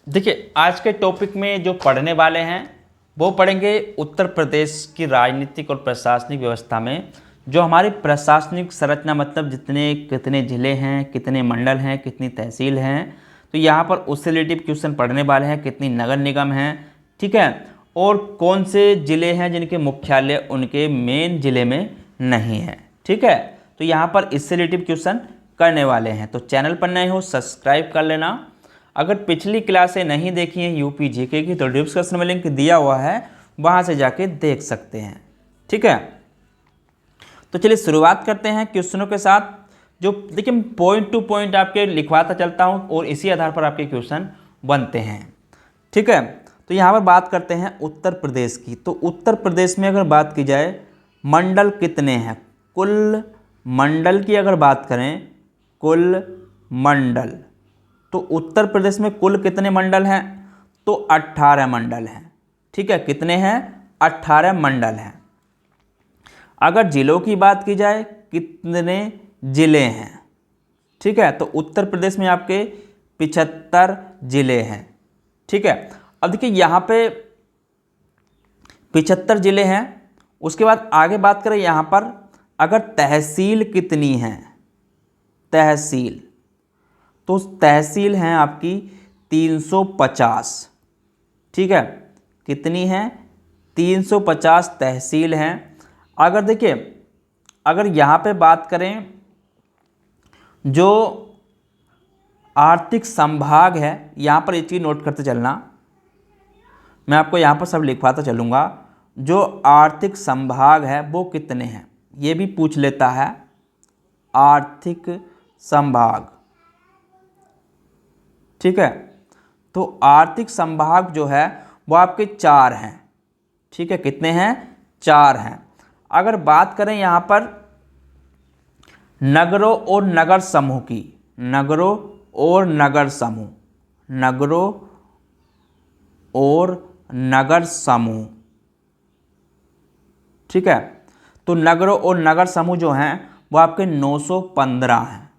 देखिए, आज के टॉपिक में जो पढ़ने वाले हैं वो पढ़ेंगे उत्तर प्रदेश की राजनीतिक और प्रशासनिक व्यवस्था में जो हमारी प्रशासनिक संरचना, मतलब जितने कितने ज़िले हैं, कितने मंडल हैं, कितनी तहसील हैं, तो यहाँ पर उससे रिलेटिव क्वेश्चन पढ़ने वाले हैं। कितनी नगर निगम हैं, ठीक है, और कौन से ज़िले हैं जिनके मुख्यालय उनके मेन ज़िले में नहीं है, ठीक है। तो यहाँ पर इससे रिलेटिव क्वेश्चन करने वाले हैं। तो चैनल पर नए हो सब्सक्राइब कर लेना। अगर पिछली क्लासें नहीं देखी हैं यूपी जीके की तो डिस्क्रिप्शन में लिंक दिया हुआ है, वहाँ से जाके देख सकते हैं, ठीक है। तो चलिए शुरुआत करते हैं क्वेश्चनों के साथ। जो देखिए पॉइंट टू पॉइंट आपके लिखवाता चलता हूँ और इसी आधार पर आपके क्वेश्चन बनते हैं, ठीक है। तो यहाँ पर बात करते हैं उत्तर प्रदेश की। तो उत्तर प्रदेश में अगर बात की जाए मंडल कितने हैं, कुल मंडल की अगर बात करें, कुल मंडल, तो उत्तर प्रदेश में कुल कितने मंडल हैं, तो 18 मंडल हैं, ठीक है। कितने हैं, 18 मंडल हैं। अगर जिलों की बात की जाए कितने जिले हैं, ठीक है, तो उत्तर प्रदेश में आपके 75 जिले हैं, ठीक है। अब देखिए यहाँ पे 75 जिले हैं। उसके बाद आगे बात करें यहाँ पर अगर तहसील कितनी हैं, तहसील, तो तहसील हैं आपकी 350, ठीक है। कितनी हैं, 350 तहसील हैं। अगर देखिए अगर यहाँ पे बात करें जो आर्थिक संभाग है, यहाँ पर एक चीज़ नोट करते चलना, मैं आपको यहाँ पर सब लिखवाता चलूँगा। जो आर्थिक संभाग है वो कितने हैं, ये भी पूछ लेता है। आर्थिक संभाग, ठीक है, तो आर्थिक संभाग जो है वो आपके 4 हैं, ठीक है। कितने हैं, 4 हैं। अगर बात करें यहाँ पर नगरों और नगर समूह की, नगरों और नगर समूह, नगरों और नगर समूह, ठीक है, तो नगरों और नगर समूह जो हैं वो आपके 915 हैं,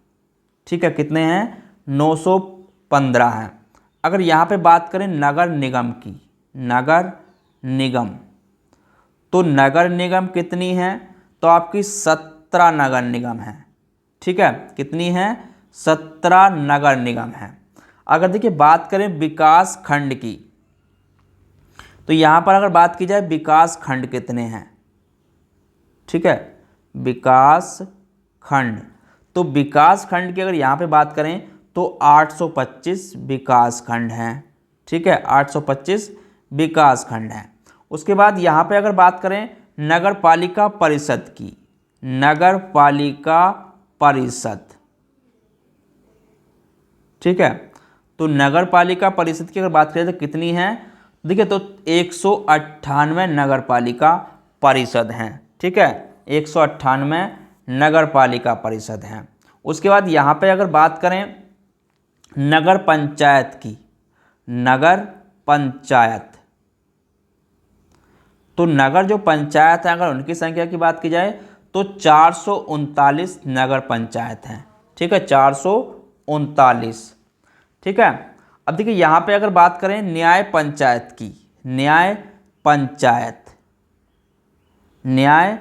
ठीक है। कितने हैं, 915 हैं। अगर यहाँ पे बात करें नगर निगम की, नगर निगम, तो नगर निगम कितनी है, तो आपकी 17 नगर निगम है, ठीक है। कितनी है, 17 नगर निगम है। अगर देखिए बात करें विकास खंड की, तो यहाँ पर अगर बात की जाए विकास खंड कितने हैं, ठीक है, विकास खंड, तो विकास खंड की अगर यहाँ पे बात करें तो 825 विकास खंड हैं, ठीक है, 825 विकास खंड हैं। उसके बाद यहाँ पे अगर बात करें नगर पालिका परिषद की, नगर पालिका परिषद, ठीक है, तो नगर पालिका परिषद की अगर बात करें तो कितनी है, देखिए तो 198 नगर पालिका परिषद हैं, ठीक है, 198 नगर पालिका परिषद हैं। उसके बाद यहाँ पे अगर बात करें नगर पंचायत की, नगर पंचायत, तो नगर जो पंचायत है अगर उनकी संख्या की बात की जाए तो 439 नगर पंचायत हैं, ठीक है, 439, ठीक है। अब देखिए यहाँ पे अगर बात करें न्याय पंचायत की, न्याय पंचायत, न्याय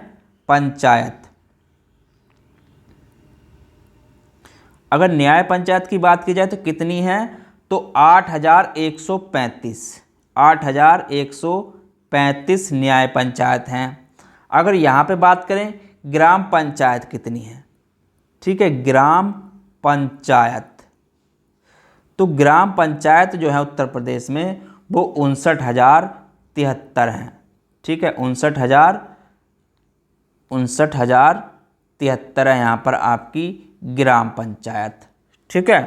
पंचायत, अगर न्याय पंचायत की बात की जाए तो कितनी है, तो 8135, 8135 न्याय पंचायत हैं। अगर यहाँ पे बात करें ग्राम पंचायत कितनी है, ठीक है, ग्राम पंचायत, तो ग्राम पंचायत जो है उत्तर प्रदेश में वो 59,073 हैं, ठीक है, 59,073 है यहाँ पर आपकी ग्राम पंचायत, ठीक है।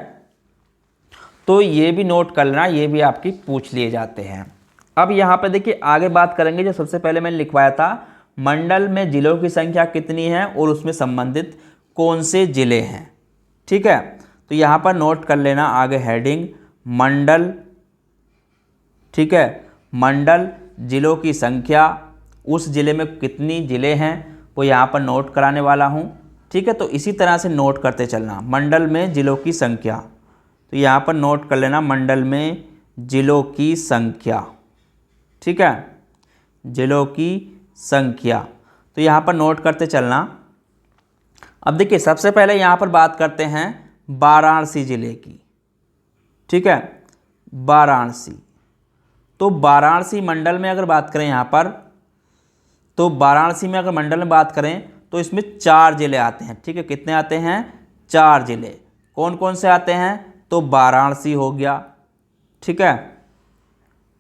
तो ये भी नोट कर लेना, ये भी आपकी पूछ लिए जाते हैं। अब यहाँ पे देखिए आगे बात करेंगे, जो सबसे पहले मैंने लिखवाया था मंडल में जिलों की संख्या कितनी है और उसमें संबंधित कौन से जिले हैं, ठीक है। तो यहाँ पर नोट कर लेना आगे हेडिंग मंडल, ठीक है, मंडल जिलों की संख्या, उस जिले में कितनी जिले हैं वो यहाँ पर नोट कराने वाला हूँ, ठीक है। तो इसी तरह से नोट करते चलना, मंडल में जिलों की संख्या, तो यहाँ पर नोट कर लेना मंडल में जिलों की संख्या। ठीक है, जिलों की संख्या। तो यहाँ पर नोट करते चलना। अब देखिए सबसे पहले यहाँ पर बात करते हैं वाराणसी जिले की। ठीक है, वाराणसी। तो वाराणसी मंडल में अगर बात करें यहाँ पर, तो वाराणसी में अगर मंडल में बात करें तो इसमें 4 जिले आते हैं। ठीक है, कितने आते हैं? 4 जिले। कौन कौन से आते हैं? तो वाराणसी हो गया, ठीक है,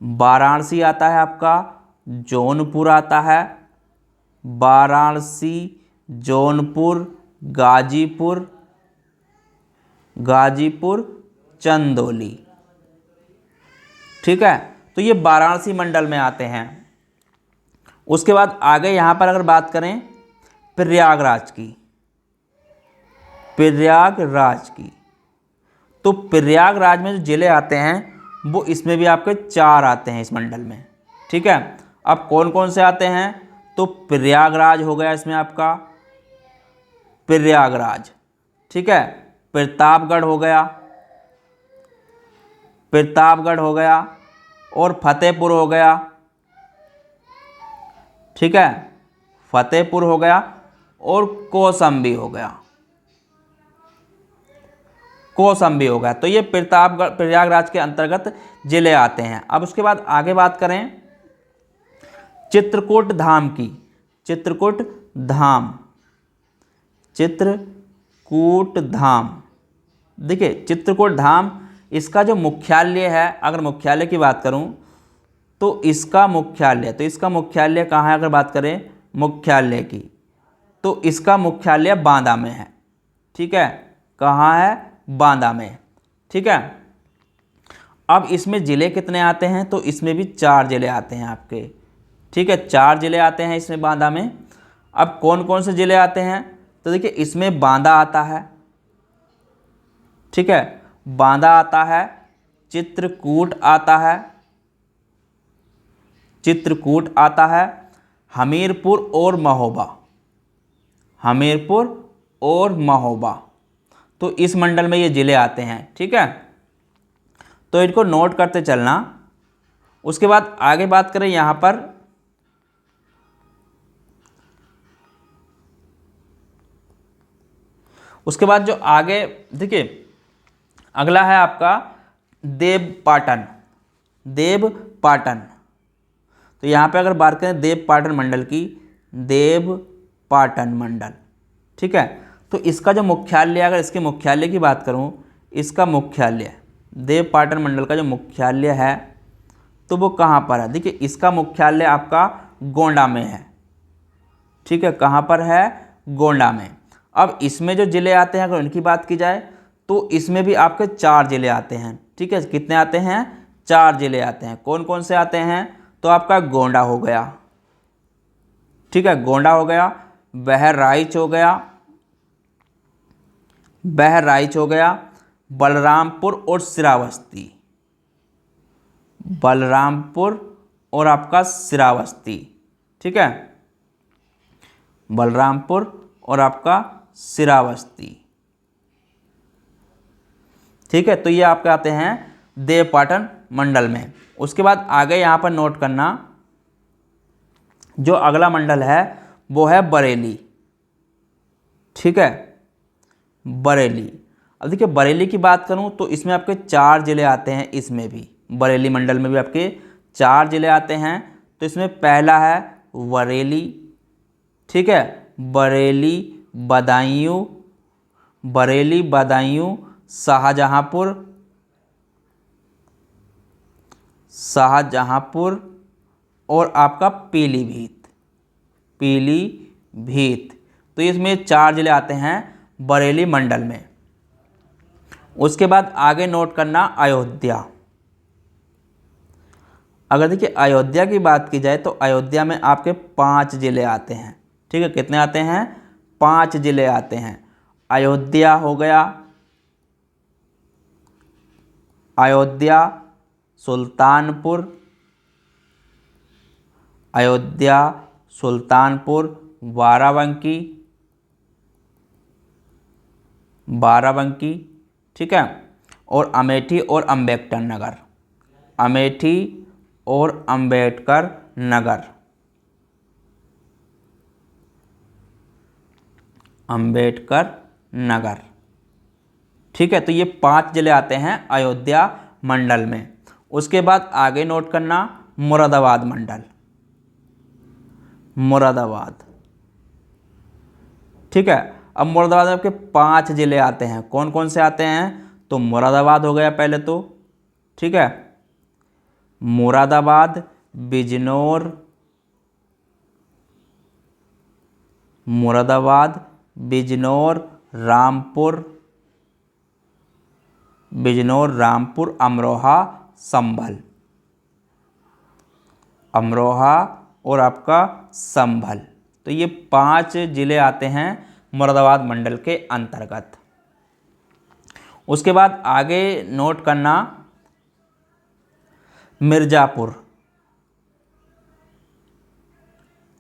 वाराणसी आता है आपका, जौनपुर आता है, वाराणसी, जौनपुर, गाजीपुर, गाजीपुर, चंदौली। ठीक है, तो ये वाराणसी मंडल में आते हैं। उसके बाद आगे यहाँ पर अगर बात करें प्रयागराज की, प्रयागराज की, तो प्रयागराज में जो जिले आते हैं वो इसमें भी आपके 4 आते हैं इस मंडल में। ठीक है, अब कौन कौन से आते हैं? तो प्रयागराज हो गया इसमें आपका, प्रयागराज। ठीक है, प्रतापगढ़ हो गया, प्रतापगढ़ हो गया, और फतेहपुर हो गया। ठीक है, फतेहपुर हो गया, और कौशाम्बी हो गया, कौशाम्बी हो गया। तो ये प्रतापगढ़ प्रयागराज के अंतर्गत जिले आते हैं। अब उसके बाद आगे बात करें चित्रकूट धाम की, चित्रकूट धाम, चित्रकूट धाम। देखिए चित्रकूट धाम, इसका जो मुख्यालय है, अगर मुख्यालय की बात करूं तो इसका मुख्यालय कहाँ है? अगर बात करें मुख्यालय की, तो इसका मुख्यालय बांदा में है। ठीक है, कहाँ है? बांदा में। ठीक है, अब इसमें ज़िले कितने आते हैं? तो इसमें भी 4 ज़िले आते हैं आपके। ठीक है, 4 ज़िले आते हैं इसमें बांदा में। अब कौन कौन से ज़िले आते हैं? तो देखिए इसमें बांदा आता है, ठीक है, बांदा आता है, चित्रकूट आता है, चित्रकूट आता है, हमीरपुर और महोबा, हमीरपुर और महोबा। तो इस मंडल में ये ज़िले आते हैं। ठीक है, तो इनको नोट करते चलना। उसके बाद आगे बात करें यहाँ पर उसके बाद जो आगे देखिए अगला है आपका देवपाटन, देवपाटन। तो यहाँ पे अगर बात करें देवपाटन मंडल की, देवपाटन मंडल। ठीक है, तो इसका जो मुख्यालय, अगर इसके मुख्यालय की बात करूँ, इसका मुख्यालय देवपाटन मंडल का जो मुख्यालय है तो वो कहाँ पर है? देखिए इसका मुख्यालय आपका गोंडा में है। ठीक है, कहाँ पर है? गोंडा में। अब इसमें जो ज़िले आते हैं अगर उनकी बात की जाए तो इसमें भी आपके 4 ज़िले आते हैं। ठीक है, कितने आते हैं? 4 ज़िले आते हैं। कौन कौन से आते हैं? तो आपका गोंडा हो गया, ठीक है, गोंडा हो गया, बहराइच हो गया, बहराइच हो गया, बलरामपुर और श्रावस्ती, बलरामपुर और आपका श्रावस्ती। ठीक है, बलरामपुर और आपका श्रावस्ती। ठीक है, तो ये आपके आते हैं देवपाटन मंडल में। उसके बाद आगे यहाँ पर नोट करना, जो अगला मंडल है वो है बरेली। ठीक है, बरेली। अब देखिए बरेली की बात करूँ तो इसमें आपके 4 ज़िले आते हैं। इसमें भी बरेली मंडल में भी आपके 4 ज़िले आते हैं। तो इसमें पहला है बरेली, ठीक है, बरेली, बदायूं, बरेली, बदायूं, शाहजहांपुर, शाहजहांपुर और आपका पीलीभीत, पीलीभीत। तो इसमें 4 ज़िले आते हैं बरेली मंडल में। उसके बाद आगे नोट करना अयोध्या। अगर देखिए अयोध्या की बात की जाए तो अयोध्या में आपके 5 ज़िले आते हैं। ठीक है, कितने आते हैं? 5 ज़िले आते हैं। अयोध्या हो गया, अयोध्या, सुल्तानपुर, अयोध्या, सुल्तानपुर, बाराबंकी, बाराबंकी, ठीक है, और अमेठी और अम्बेडकर नगर, अमेठी और अंबेडकर नगर। अंबेडकर नगर, ठीक है। तो ये 5 जिले आते हैं अयोध्या मंडल में। उसके बाद आगे नोट करना मुरादाबाद मंडल, मुरादाबाद, ठीक है। अब मुरादाबाद में आपके 5 जिले आते हैं। कौन कौन से आते हैं? तो मुरादाबाद हो गया पहले तो, ठीक है। मुरादाबाद, बिजनौर, मुरादाबाद, बिजनौर, रामपुर, बिजनौर, रामपुर, अमरोहा, संभल, अमरोहा और आपका संभल। तो ये 5 जिले आते हैं मुरादाबाद मंडल के अंतर्गत। उसके बाद आगे नोट करना मिर्ज़ापुर,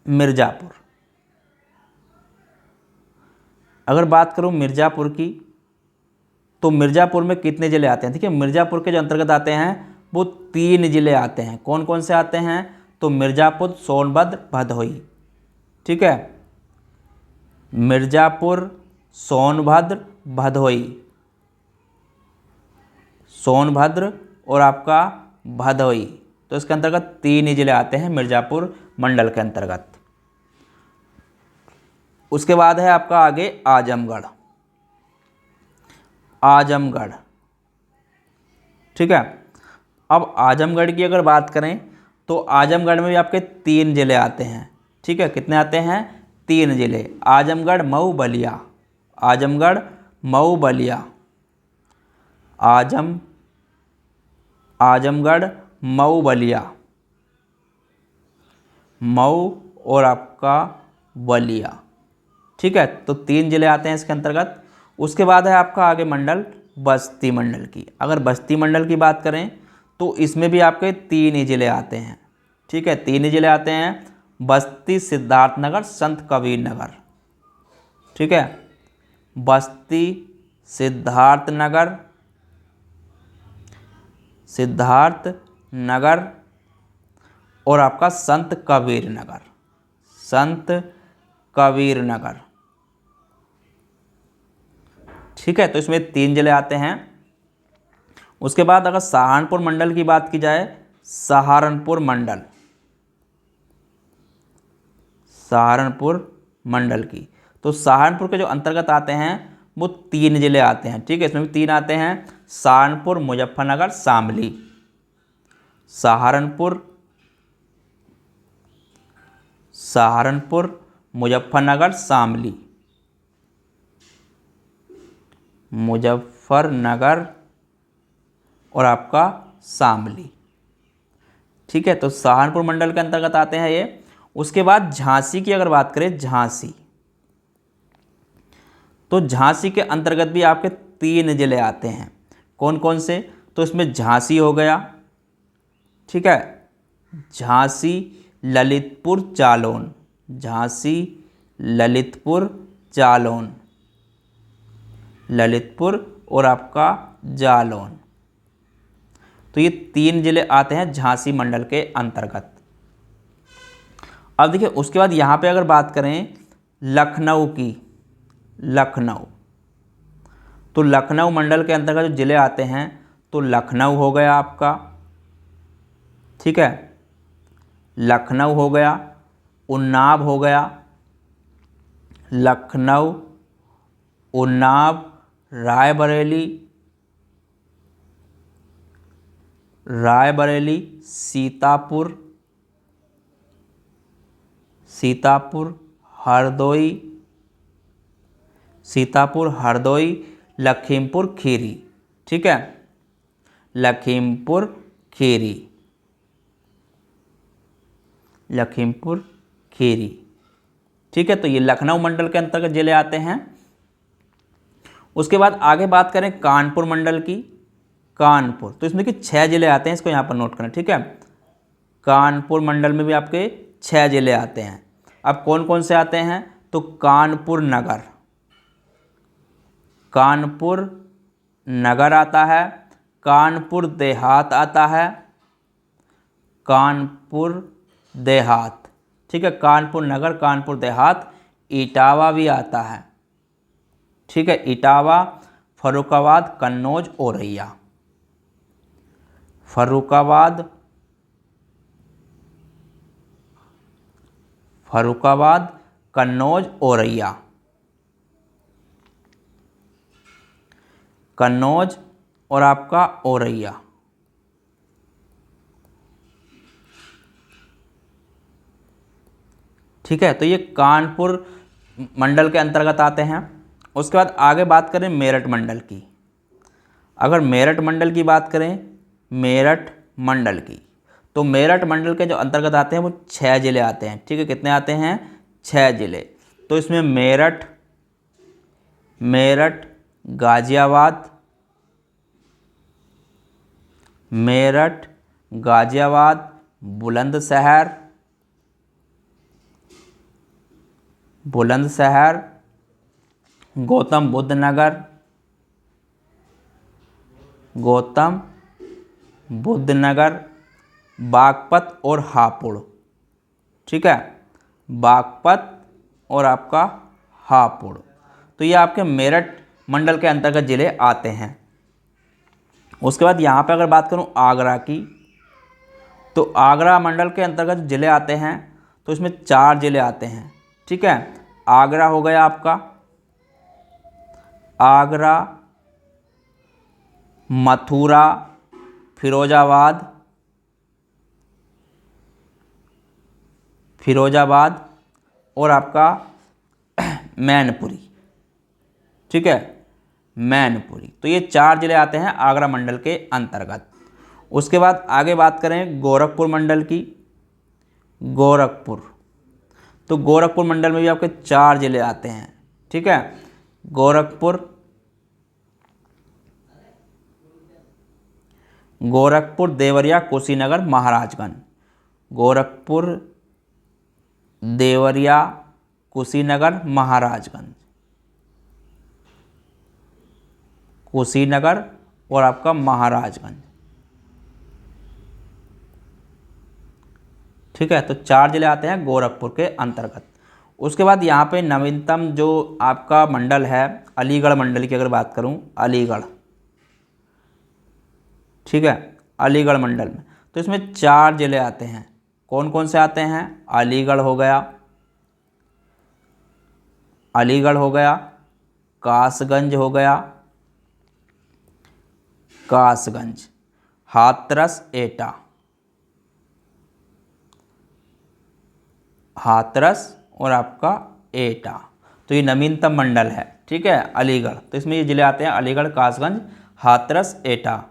मिर्ज़ापुर। अगर बात करूं मिर्ज़ापुर की, तो मिर्ज़ापुर में कितने ज़िले आते हैं? ठीक है, मिर्ज़ापुर के जो अंतर्गत आते हैं वो 3 ज़िले आते हैं। कौन कौन से आते हैं? तो मिर्ज़ापुर, सोनभद्र, भदोही, ठीक है। मिर्ज़ापुर, सोनभद्र, भदोही, सोनभद्र और आपका भदोही। तो इसके अंतर्गत 3 ही जिले आते हैं मिर्ज़ापुर मंडल के अंतर्गत। उसके बाद है आपका आगे आजमगढ़, आजमगढ़, ठीक है। अब आजमगढ़ की अगर बात करें तो आजमगढ़ में भी आपके 3 जिले आते हैं, ठीक है। कितने आते हैं? 3 जिले, आजमगढ़, मऊ, बलिया, आजमगढ़, मऊ, बलिया, आजमगढ़, मऊ, बलिया, मऊ और आपका बलिया, ठीक है। तो 3 जिले आते हैं इसके अंतर्गत। उसके बाद है आपका आगे मंडल बस्ती मंडल की। अगर बस्ती मंडल की बात करें तो इसमें भी आपके 3 ही जिले आते हैं, ठीक है। 3 ही जिले आते हैं, बस्ती, सिद्धार्थनगर, संत कबीर नगर, ठीक है। बस्ती, सिद्धार्थनगर, सिद्धार्थ नगर और आपका संत कबीर नगर, संत कबीर नगर, ठीक है। तो इसमें 3 जिले आते हैं। उसके बाद अगर सहारनपुर मंडल की बात की जाए, सहारनपुर मंडल, सहारनपुर मंडल की, तो सहारनपुर के जो अंतर्गत आते हैं वो 3 जिले आते हैं, ठीक है। इसमें भी 3 आते हैं, सहारनपुर, मुजफ्फरनगर, शामली, सहारनपुर, सहारनपुर, मुजफ्फरनगर, शामली, मुजफ्फरनगर और आपका शामली, ठीक है। तो सहारनपुर मंडल के अंतर्गत आते हैं ये। उसके बाद झांसी की अगर बात करें, झांसी, तो झांसी के अंतर्गत भी आपके 3 जिले आते हैं। कौन कौन से? तो इसमें झांसी हो गया, ठीक है। झांसी, ललितपुर, जालौन, झांसी, ललितपुर, जालौन, ललितपुर और आपका जालौन। तो ये 3 जिले आते हैं झांसी मंडल के अंतर्गत। अब देखिए उसके बाद यहाँ पे अगर बात करें लखनऊ की, लखनऊ, तो लखनऊ मंडल के अंतर्गत जो जिले आते हैं तो लखनऊ हो गया आपका, ठीक है। लखनऊ हो गया, उन्नाव हो गया, लखनऊ, उन्नाव, रायबरेली, रायबरेली, सीतापुर, सीतापुर, हरदोई, सीतापुर, हरदोई, लखीमपुर खीरी, ठीक है। लखीमपुर खीरी, लखीमपुर खीरी, ठीक है। तो ये लखनऊ मंडल के अंतर्गत जिले आते हैं। उसके बाद आगे बात करें कानपुर मंडल की, कानपुर, तो इसमें कि 6 जिले आते हैं, इसको यहाँ पर नोट करना, ठीक है। कानपुर मंडल में भी आपके 6 जिले आते हैं। अब कौन कौन से आते हैं? तो कानपुर नगर, कानपुर नगर आता है, कानपुर देहात आता है, कानपुर देहात, ठीक है, कानपुर नगर, कानपुर देहात। इटावा भी आता है, ठीक है, इटावा, फर्रुखाबाद, कन्नौज, औरैया। फर्रुखाबाद, फर्रुखाबाद, कन्नौज, औरैया। कन्नौज और आपका औरैया। ठीक है, तो ये कानपुर मंडल के अंतर्गत आते हैं। उसके बाद आगे बात करें मेरठ मंडल की। अगर मेरठ मंडल की बात करें, मेरठ मंडल की, तो मेरठ मंडल के जो अंतर्गत आते हैं वो 6 जिले आते हैं। ठीक है, कितने आते हैं? 6 जिले। तो इसमें मेरठ, मेरठ, गाजियाबाद, मेरठ, गाजियाबाद, बुलंदशहर, बुलंदशहर, गौतम बुद्ध नगर, गौतम बुद्ध नगर, बागपत और हापुड़। ठीक है, बागपत और आपका हापुड़। तो ये आपके मेरठ मंडल के अंतर्गत जिले आते हैं। उसके बाद यहाँ पे अगर बात करूँ आगरा की, तो आगरा मंडल के अंतर्गत जिले आते हैं, तो इसमें 4 जिले आते हैं। ठीक है, आगरा हो गया आपका, आगरा, मथुरा, फिरोजाबाद, फिरोजाबाद और आपका मैनपुरी। ठीक है, मैनपुरी। तो ये 4 जिले आते हैं आगरा मंडल के अंतर्गत। उसके बाद आगे बात करें गोरखपुर मंडल की। गोरखपुर, तो गोरखपुर मंडल में भी आपके 4 जिले आते हैं। ठीक है, गोरखपुर, गोरखपुर, देवरिया, कुशीनगर, महाराजगंज। गोरखपुर, देवरिया, कुशीनगर, महाराजगंज, कुशीनगर और आपका महाराजगंज। ठीक है, तो 4 जिले आते हैं गोरखपुर के अंतर्गत। उसके बाद यहाँ पे नवीनतम जो आपका मंडल है, अलीगढ़ मंडल की अगर बात करूँ, अलीगढ़। ठीक है, अलीगढ़ मंडल में तो इसमें 4 जिले आते हैं। कौन कौन से आते हैं? अलीगढ़ हो गया, अलीगढ़ हो गया, कासगंज हो गया, कासगंज, हाथरस, एटा, हाथरस और आपका एटा। तो ये नवीनतम मंडल है। ठीक है, अलीगढ़, तो इसमें ये जिले आते हैं अलीगढ़, कासगंज, हाथरस, एटा।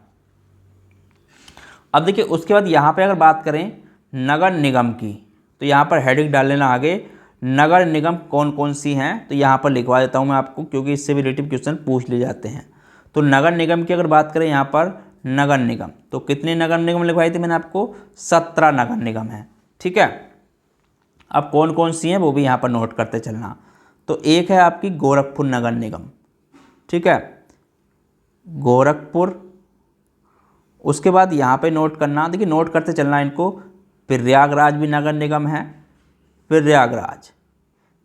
अब देखिए उसके बाद यहाँ पे अगर बात करें नगर निगम की, तो यहाँ पर हेडिंग डाल लेना आगे, नगर निगम कौन कौन सी हैं, तो यहाँ पर लिखवा देता हूँ मैं आपको, क्योंकि इससे भी रिलेटिव क्वेश्चन पूछ लिए जाते हैं। तो नगर निगम की अगर बात करें यहाँ पर नगर निगम, तो कितने नगर निगम लिखवाई थी मैंने आपको? 17 नगर निगम है। ठीक है, अब कौन कौन सी हैं वो भी यहाँ पर नोट करते चलना। तो एक है आपकी गोरखपुर नगर निगम। ठीक है, गोरखपुर। उसके बाद यहाँ पे नोट करना, देखिए नोट करते चलना इनको, प्रयागराज भी नगर निगम है, प्रयागराज।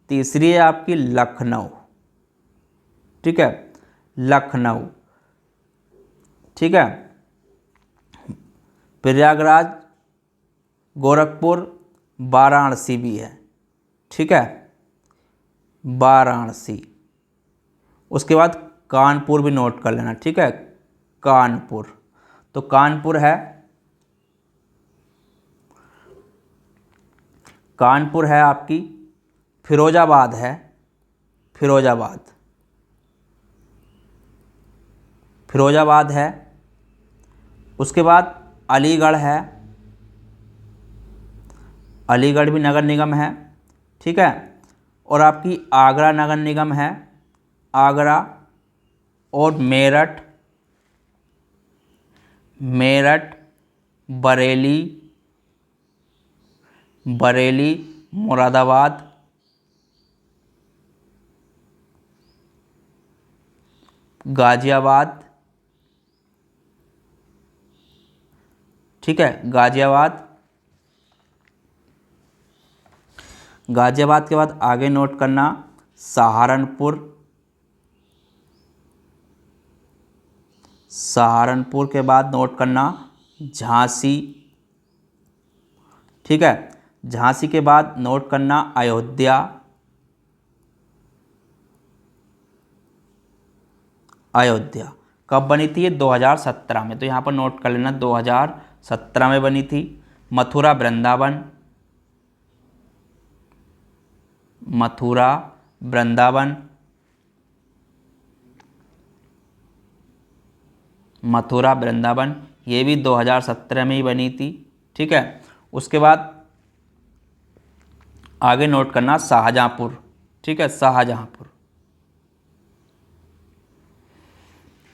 तीसरी है आपकी लखनऊ। ठीक है, लखनऊ। ठीक है, प्रयागराज, गोरखपुर, वाराणसी भी है। ठीक है, वाराणसी। उसके बाद कानपुर भी नोट कर लेना। ठीक है, कानपुर, तो कानपुर है, कानपुर है आपकी, फिरोजाबाद है, फिरोजाबाद, फिरोजाबाद है। उसके बाद अलीगढ़ है, अलीगढ़ भी नगर निगम है। ठीक है, और आपकी आगरा नगर निगम है, आगरा। और मेरठ, मेरठ, बरेली, बरेली, मुरादाबाद, गाजियाबाद। ठीक है, गाजियाबाद, गाजियाबाद के बाद आगे नोट करना सहारनपुर, सहारनपुर के बाद नोट करना झांसी, ठीक है। झांसी के बाद नोट करना अयोध्या, अयोध्या कब बनी थी? ये 2017 में, तो यहाँ पर नोट कर लेना 2017 में बनी थी। मथुरा वृंदावन, मथुरा वृंदावन, मथुरा वृंदावन ये भी 2017 में ही बनी थी, ठीक है। उसके बाद आगे नोट करना शाहजहाँपुर, ठीक है, शाहजहाँपुर,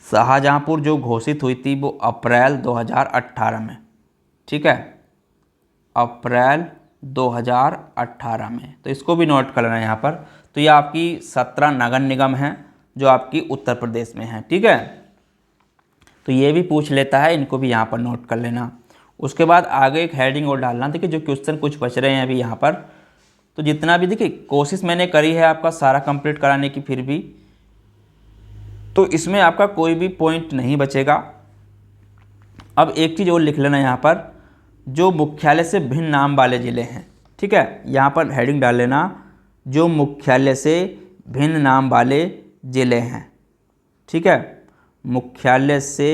शाहजहाँपुर जो घोषित हुई थी वो अप्रैल 2018 में, ठीक है, अप्रैल 2018 में, तो इसको भी नोट कर लेना यहाँ पर। तो ये आपकी 17 नगर निगम हैं जो आपकी उत्तर प्रदेश में हैं, ठीक है। तो ये भी पूछ लेता है, इनको भी यहाँ पर नोट कर लेना। उसके बाद आगे एक हेडिंग और डालना, देखिए जो क्वेश्चन कुछ बच रहे हैं अभी यहाँ पर, तो जितना भी देखिए कोशिश मैंने करी है आपका सारा कंप्लीट कराने की, फिर भी तो इसमें आपका कोई भी पॉइंट नहीं बचेगा। अब एक चीज़ और लिख लेना यहाँ पर, जो मुख्यालय से भिन्न नाम वाले ज़िले हैं, ठीक है, यहाँ पर हेडिंग डाल लेना जो मुख्यालय से भिन्न नाम वाले ज़िले हैं, ठीक है, मुख्यालय से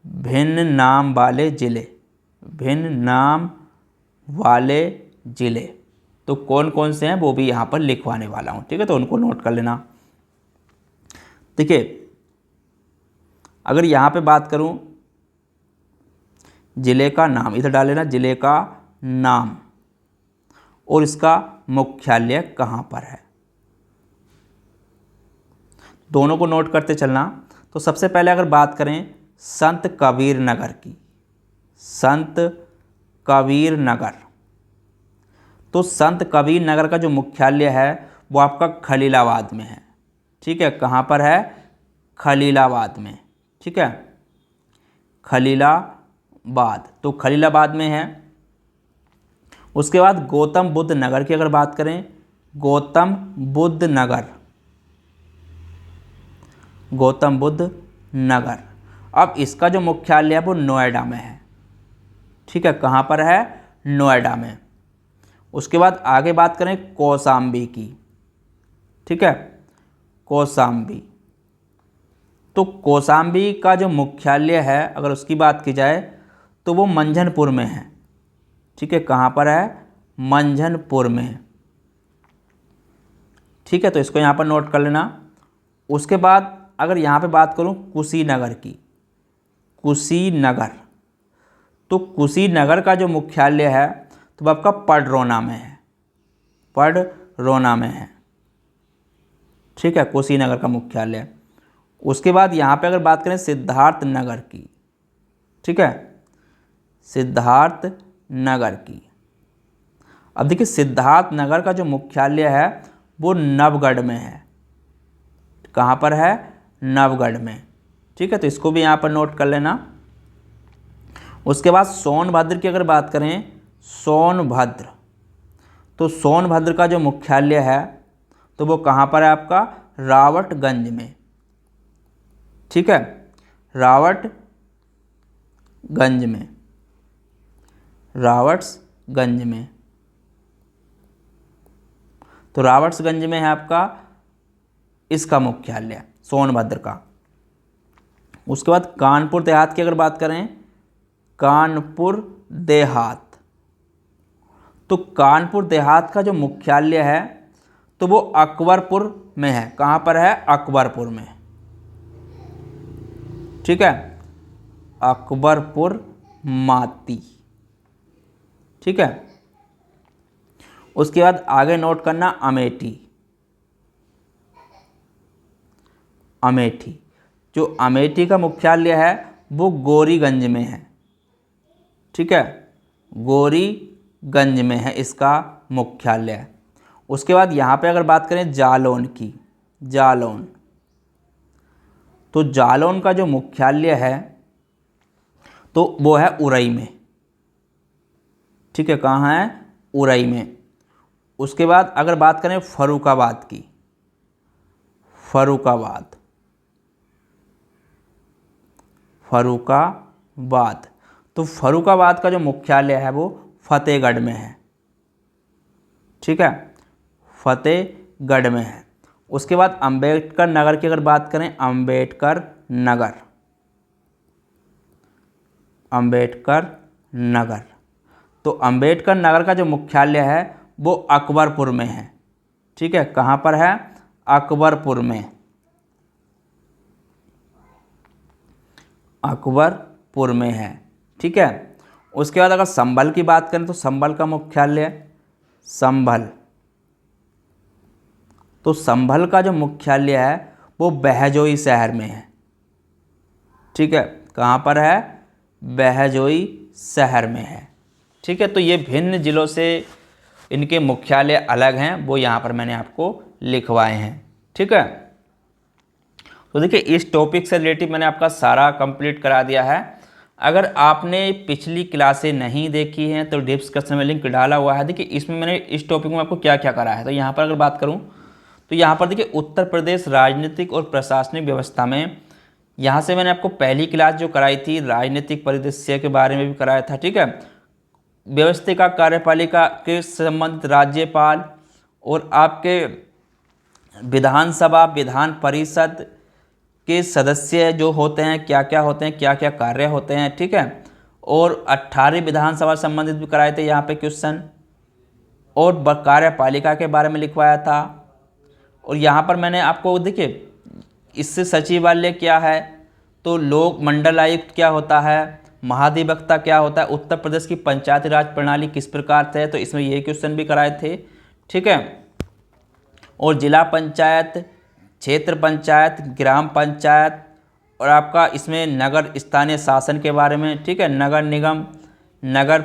भिन्न नाम वाले ज़िले, भिन्न नाम वाले ज़िले तो कौन कौन से हैं वो भी यहाँ पर लिखवाने वाला हूँ, ठीक है, तो उनको नोट कर लेना। देखिए अगर यहाँ पे बात करूँ ज़िले का नाम, इधर डाल लेना ज़िले का नाम और इसका मुख्यालय कहाँ पर है, दोनों को नोट करते चलना। तो सबसे पहले अगर बात करें संत कबीर नगर की, संत कबीर नगर, तो संत कबीर नगर का जो मुख्यालय है वो आपका खलीलाबाद में है, ठीक है, कहाँ पर है? खलीलाबाद में, ठीक है, खलीलाबाद, तो खलीलाबाद में है। उसके बाद गौतम बुद्ध नगर की अगर बात करें, गौतम बुद्ध नगर, गौतम बुद्ध नगर, अब इसका जो मुख्यालय है वो नोएडा में है, ठीक है, कहाँ पर है? नोएडा में। उसके बाद आगे बात करें कौशाम्बी की, ठीक है, कौशाम्बी, तो कौशाम्बी का जो मुख्यालय है अगर उसकी बात की जाए तो वो मंझनपुर में है, ठीक है, कहाँ पर है? मंझनपुर में, ठीक है, तो इसको यहाँ पर नोट कर लेना। उसके बाद अगर यहाँ पे बात करूँ कुशीनगर की, कुशीनगर, तो कुशीनगर का जो मुख्यालय है तो वो आपका पडरौना में है, पडरौना में है, ठीक है, कुशीनगर का मुख्यालय। उसके बाद यहाँ पे अगर बात करें सिद्धार्थ नगर की, ठीक है, सिद्धार्थ नगर की, अब देखिए सिद्धार्थ नगर का जो मुख्यालय है वो नवगढ़ में है, कहाँ पर है? नवगढ़ में, ठीक है, तो इसको भी यहाँ पर नोट कर लेना। उसके बाद सोनभद्र की अगर बात करें, सोनभद्र, तो सोनभद्र का जो मुख्यालय है तो वो कहाँ पर है आपका? रावटगंज में, ठीक है, रावटगंज में, रावट्सगंज में, तो रावट्सगंज में है आपका इसका मुख्यालय सोनभद्र का। उसके बाद कानपुर देहात की अगर बात करें, कानपुर देहात, तो कानपुर देहात का जो मुख्यालय है तो वो अकबरपुर में है, कहाँ पर है? अकबरपुर में, ठीक है, अकबरपुर माती, ठीक है। उसके बाद आगे नोट करना अमेठी, अमेठी, जो अमेठी का मुख्यालय है वो गौरीगंज में है, ठीक है, गौरीगंज में है इसका मुख्यालय। उसके बाद यहाँ पे अगर बात करें जालौन की, जालौन, तो जालौन का जो मुख्यालय है तो वो है उरई में, ठीक है, कहाँ है? उरई में। उसके बाद अगर बात करें फर्रुखाबाद की, फर्रुखाबाद, तो फर्रुखाबाद का जो मुख्यालय है वो फतेहगढ़ में है, ठीक है, फतेहगढ़ में है। उसके बाद अंबेडकर नगर की अगर बात करें, अंबेडकर नगर, तो अंबेडकर नगर का जो मुख्यालय है वो अकबरपुर में है, ठीक है, कहाँ पर है, अकबरपुर में है, ठीक है। उसके बाद अगर संभल की बात करें तो संभल का मुख्यालय, तो संभल का जो मुख्यालय है वो बहजोई शहर में है, ठीक है, कहाँ पर है, बहजोई शहर में है, ठीक है। तो ये भिन्न जिलों से इनके मुख्यालय अलग हैं, वो यहाँ पर मैंने आपको लिखवाए हैं, ठीक है। तो देखिए इस टॉपिक से रिलेटिव मैंने आपका सारा कंप्लीट करा दिया है। अगर आपने पिछली क्लासें नहीं देखी हैं तो डिस्क्रिप्शन में लिंक डाला हुआ है। देखिए इसमें मैंने इस टॉपिक में आपको क्या क्या करा है, तो यहाँ पर अगर बात करूँ तो यहाँ पर देखिए उत्तर प्रदेश राजनीतिक और प्रशासनिक व्यवस्था में, यहाँ से मैंने आपको पहली क्लास जो कराई थी राजनीतिक परिदृश्य के बारे में भी कराया था, ठीक है। व्यवस्थिका कार्यपालिका के संबंधित राज्यपाल और आपके विधानसभा विधान परिषद के सदस्य जो होते हैं, क्या क्या होते हैं, क्या क्या कार्य होते हैं, ठीक है। और 18 विधानसभा संबंधित भी कराए थे यहाँ पे क्वेश्चन, और कार्यपालिका के बारे में लिखवाया था। और यहाँ पर मैंने आपको देखिए इससे सचिवालय क्या है, तो लोक मंडल आयुक्त क्या होता है, महाधिवक्ता क्या होता है, उत्तर प्रदेश की पंचायती राज प्रणाली किस प्रकार से है, तो इसमें ये क्वेश्चन भी कराए थे, ठीक है। और जिला पंचायत, क्षेत्र पंचायत, ग्राम पंचायत, और आपका इसमें नगर स्थानीय शासन के बारे में, ठीक है, नगर निगम, नगर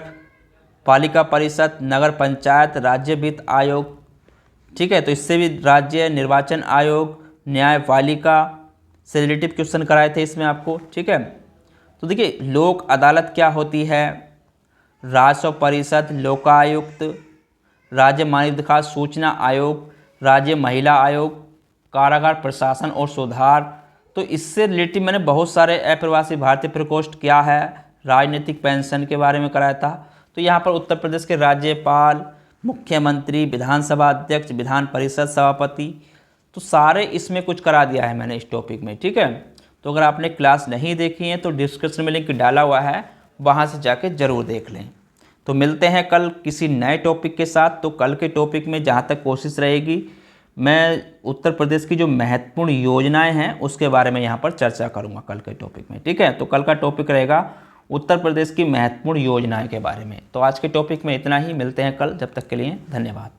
पालिका परिषद, नगर पंचायत, राज्य वित्त आयोग, ठीक है। तो इससे भी राज्य निर्वाचन आयोग, न्यायपालिका से रिलेटिव क्वेश्चन कराए थे इसमें आपको, ठीक है। तो देखिए लोक अदालत क्या होती है, राजस्व परिषद, लोकायुक्त, राज्य मानवाधिकार सूचना आयोग, राज्य महिला आयोग, कारागार प्रशासन और सुधार। तो इससे रिलेटिव मैंने बहुत सारे अप्रवासी भारतीय प्रकोष्ठ क्या है, राजनीतिक पेंशन के बारे में कराया था। तो यहाँ पर उत्तर प्रदेश के राज्यपाल, मुख्यमंत्री, विधानसभा अध्यक्ष, विधान परिषद सभापति, तो सारे इसमें कुछ करा दिया है मैंने इस टॉपिक में, ठीक है। तो अगर आपने क्लास नहीं देखी है तो डिस्क्रिप्शन में लिंक डाला हुआ है, वहाँ से जाके ज़रूर देख लें। तो मिलते हैं कल किसी नए टॉपिक के साथ। तो कल के टॉपिक में जहाँ तक कोशिश रहेगी मैं उत्तर प्रदेश की जो महत्वपूर्ण योजनाएं हैं उसके बारे में यहाँ पर चर्चा करूँगा कल के टॉपिक में, ठीक है। तो कल का टॉपिक रहेगा उत्तर प्रदेश की महत्वपूर्ण योजनाएं के बारे में। तो आज के टॉपिक में इतना ही, मिलते हैं कल, जब तक के लिए धन्यवाद।